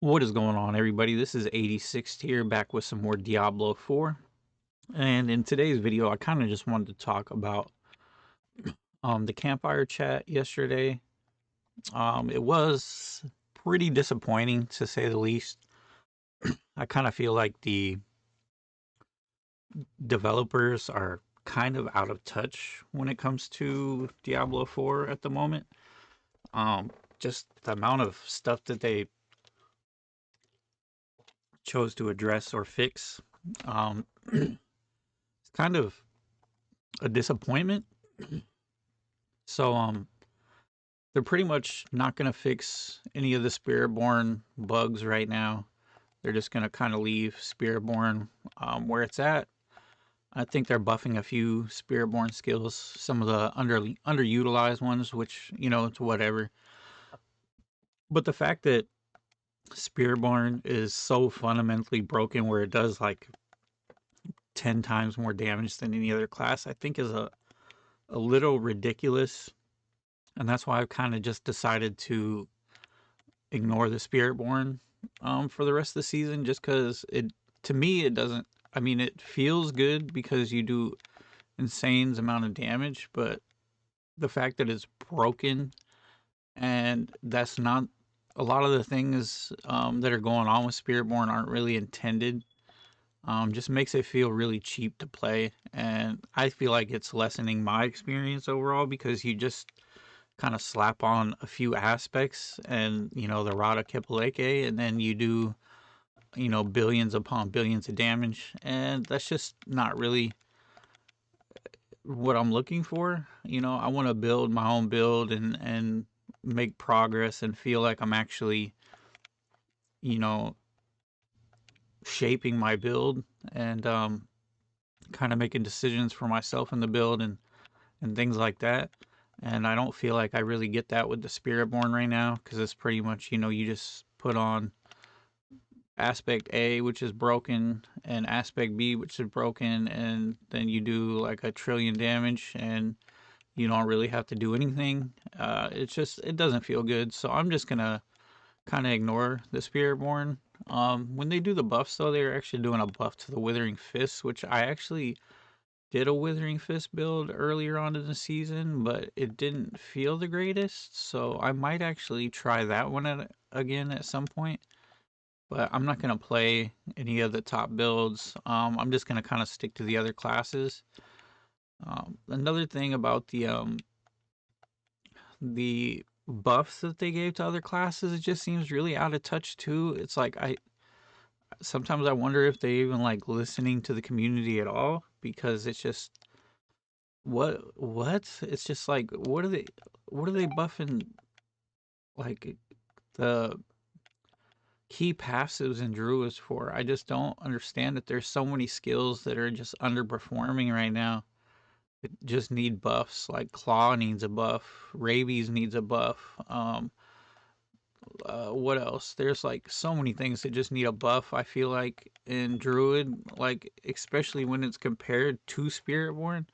What is going on, everybody? This is 86 here, back with some more Diablo 4. And in today's video, I kind of just wanted to talk about the campfire chat yesterday. It was pretty disappointing, to say the least. I kind of feel like the developers are kind of out of touch when it comes to Diablo 4 at the moment. Um, just the amount of stuff that they chose to address or fix. It's kind of a disappointment. So they're pretty much not going to fix any of the Spiritborn bugs right now. They're just going to kind of leave Spiritborn where it's at. I think they're buffing a few Spiritborn skills, some of the underutilized ones, which, it's whatever. But the fact that Spiritborn is so fundamentally broken where it does like 10 times more damage than any other class, I think is a little ridiculous. And that's why I've kind of just decided to ignore the Spiritborn for the rest of the season, just because to me it doesn't. I mean, it feels good because you do insane amount of damage, but the fact that it's broken and that's not a lot of the things that are going on with Spiritborn aren't really intended. Just makes it feel really cheap to play, and I feel like it's lessening my experience overall because you just kind of slap on a few aspects and the Rada Kipaleke, and then you do billions upon billions of damage, and that's just not really what I'm looking for. I want to build my own build and make progress and feel like I'm actually you know shaping my build and kind of making decisions for myself in the build and things like that. And I don't feel like I really get that with the Spiritborn right now because it's pretty much, you just put on aspect A, which is broken, and aspect B, which is broken, and then you do like a trillion damage and you don't really have to do anything. It doesn't feel good. So I'm just gonna kind of ignore the Spiritborn. When they do the buffs, though, they're actually doing a buff to the Withering Fist, which I actually did a Withering Fist build earlier on in the season, but it didn't feel the greatest. So I might actually try that one again at some point. But I'm not going to play any of the top builds. I'm just going to kind of stick to the other classes. Another thing about the buffs that they gave to other classes, it just seems really out of touch too. It's like sometimes I wonder if they even like listening to the community at all, because it's just what it's just like what are they buffing, like the key passives in Druids for? I just don't understand that there's so many skills that are just underperforming right now. It just need buffs. Like Claw needs a buff, Rabies needs a buff. What else? There's like so many things that just need a buff. I feel like in Druid, like especially when it's compared to Spiritborn.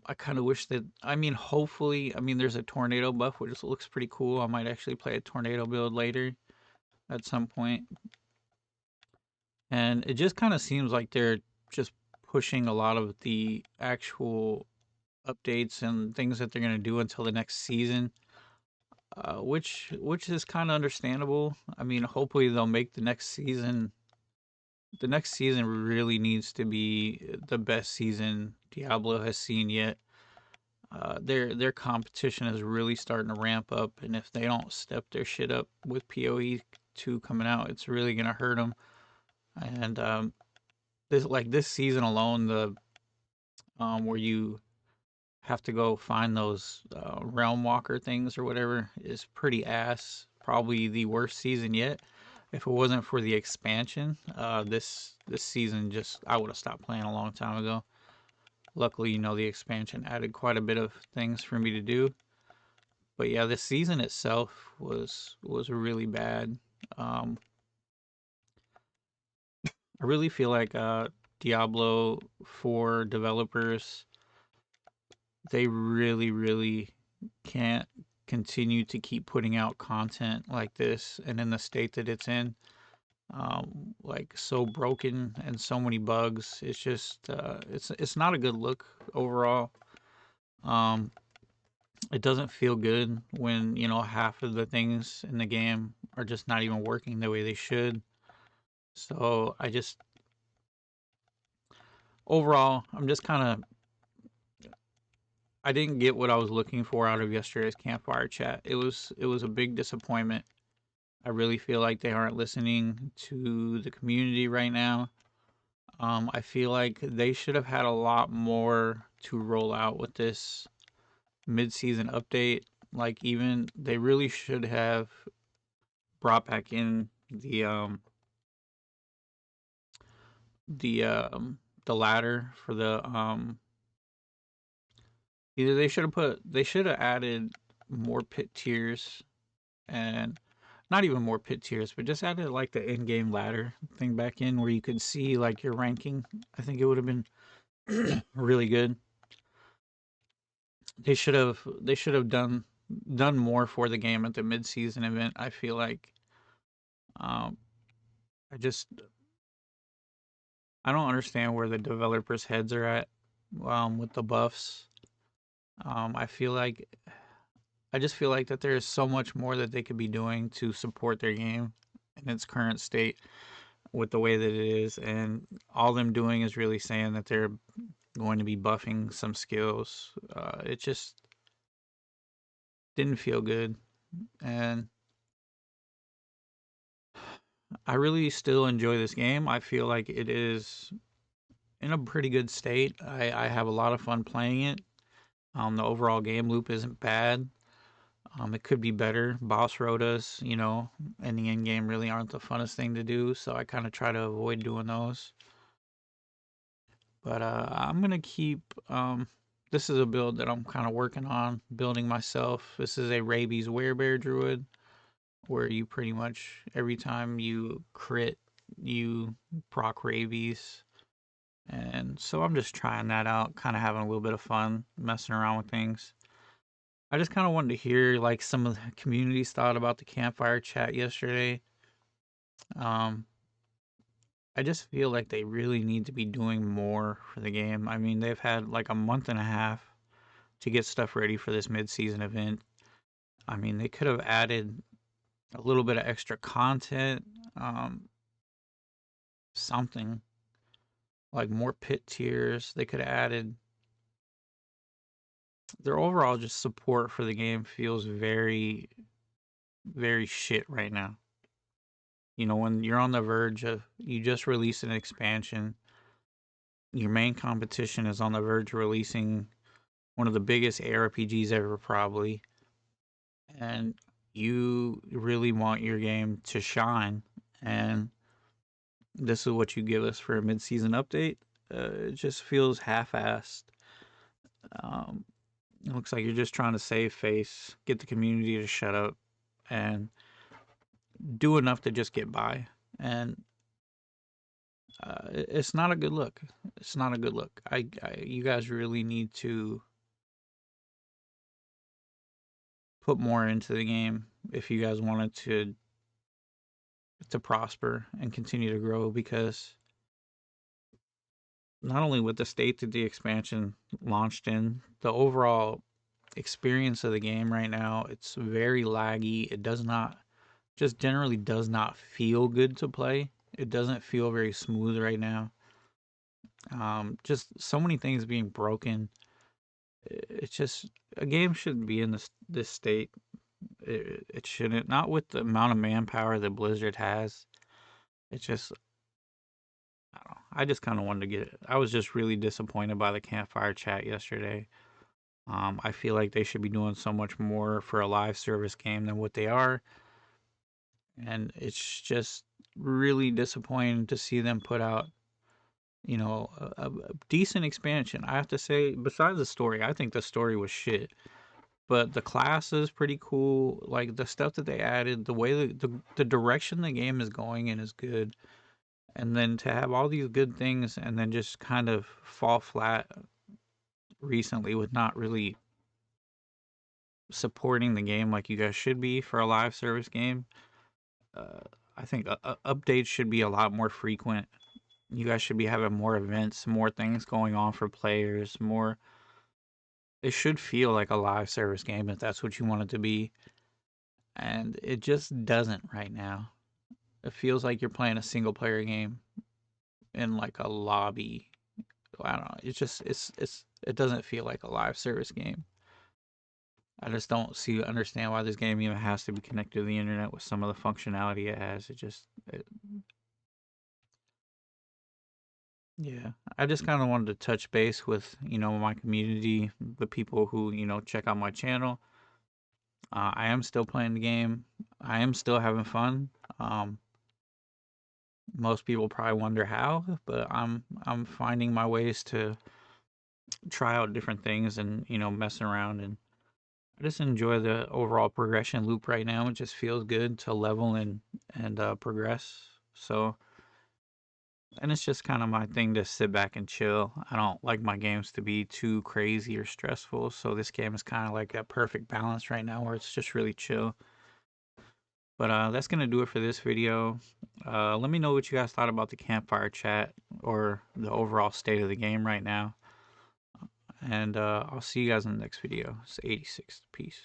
I kind of wish that. I mean, hopefully, I mean, there's a tornado buff, which looks pretty cool. I might actually play a tornado build later at some point. And it just kind of seems like they're just pushing a lot of the actual updates and things that they're gonna do until the next season, which is kind of understandable. I mean, hopefully they'll make the next season. The next season really needs to be the best season Diablo has seen yet. Their competition is really starting to ramp up, and if they don't step their shit up with PoE 2 coming out, it's really gonna hurt them. And this season alone, the where you have to go find those realm walker things or whatever is pretty ass. Probably the worst season yet. If it wasn't for the expansion, this season just I would have stopped playing a long time ago. Luckily, the expansion added quite a bit of things for me to do. But yeah, the season itself was really bad. Um, I really feel like Diablo 4 developers, they really can't. continue to keep putting out content like this and in the state that it's in, like so broken and so many bugs. It's just it's not a good look overall. Um, it doesn't feel good when half of the things in the game are just not even working the way they should. So overall, I'm just kind of I didn't get what I was looking for out of yesterday's campfire chat. It was a big disappointment. I really feel like they aren't listening to the community right now. I feel like they should have had a lot more to roll out with this mid-season update. Like even they really should have brought back in the the ladder for the either they should have added more pit tiers, and not even more pit tiers, but just added like the in-game ladder thing back in where you could see like your ranking. I think it would have been really good. They should have done more for the game at the mid-season event. I feel like um I just I don't understand where the developers' heads are at with the buffs. I feel like I just feel like that there is so much more that they could be doing to support their game in its current state with the way that it is, and all them doing is really saying that they're going to be buffing some skills. It just didn't feel good, and I really still enjoy this game. I feel like it is in a pretty good state. I have a lot of fun playing it. The overall game loop isn't bad. It could be better. Boss rotas, in the end game really aren't the funnest thing to do, so I kind of try to avoid doing those. But I'm gonna keep. This is a build that I'm kind of working on building myself. This is a rabies werebear druid, where you pretty much every time you crit, you proc rabies. And so I'm just trying that out, kind of having a little bit of fun, messing around with things. I just kind of wanted to hear like some of the community's thought about the campfire chat yesterday. Um, I just feel like they really need to be doing more for the game. I mean, they've had like a month and a half to get stuff ready for this mid-season event. I mean, they could have added a little bit of extra content, something like more pit tiers. They could have added their overall just support for the game feels very, very shit right now. When you're on the verge of you just released an expansion, your main competition is on the verge of releasing one of the biggest ARPGs ever, probably, and you really want your game to shine, and this is what you give us for a mid-season update. It just feels half-assed. Um, it looks like you're just trying to save face, get the community to shut up, and do enough to just get by. And it's not a good look. It's not a good look. You guys really need to put more into the game if you guys wanted to prosper and continue to grow, because not only with the state that the expansion launched in, the overall experience of the game right now, it's very laggy. It does not just generally does not feel good to play. It doesn't feel very smooth right now. Just so many things being broken. It's just a game shouldn't be in this state. It shouldn't. Not with the amount of manpower that Blizzard has. It's just I don't know. I just kind of wanted to get it. I was just really disappointed by the campfire chat yesterday. I feel like they should be doing so much more for a live service game than what they are, and it's just really disappointing to see them put out, a decent expansion. I have to say, besides the story, I think the story was shit. But the class is pretty cool. Like the stuff that they added, the way the direction the game is going in is good. And then to have all these good things and then just kind of fall flat recently with not really supporting the game like you guys should be for a live service game. I think updates should be a lot more frequent. You guys should be having more events, more things going on for players, more. It should feel like a live service game if that's what you want it to be. And it just doesn't right now. It feels like you're playing a single player game in like a lobby. I don't know. It doesn't feel like a live service game. I just don't understand why this game even has to be connected to the internet with some of the functionality it has. Yeah. I just kind of wanted to touch base with, my community, the people who, check out my channel. I am still playing the game. I am still having fun. Most people probably wonder how, but I'm finding my ways to try out different things and, mess around, and I just enjoy the overall progression loop right now. It just feels good to level and progress. So, and it's just kind of my thing to sit back and chill. I don't like my games to be too crazy or stressful, so this game is kind of like a perfect balance right now where it's just really chill. But that's gonna do it for this video. Let me know what you guys thought about the campfire chat or the overall state of the game right now. And I'll see you guys in the next video. It's 86. Peace.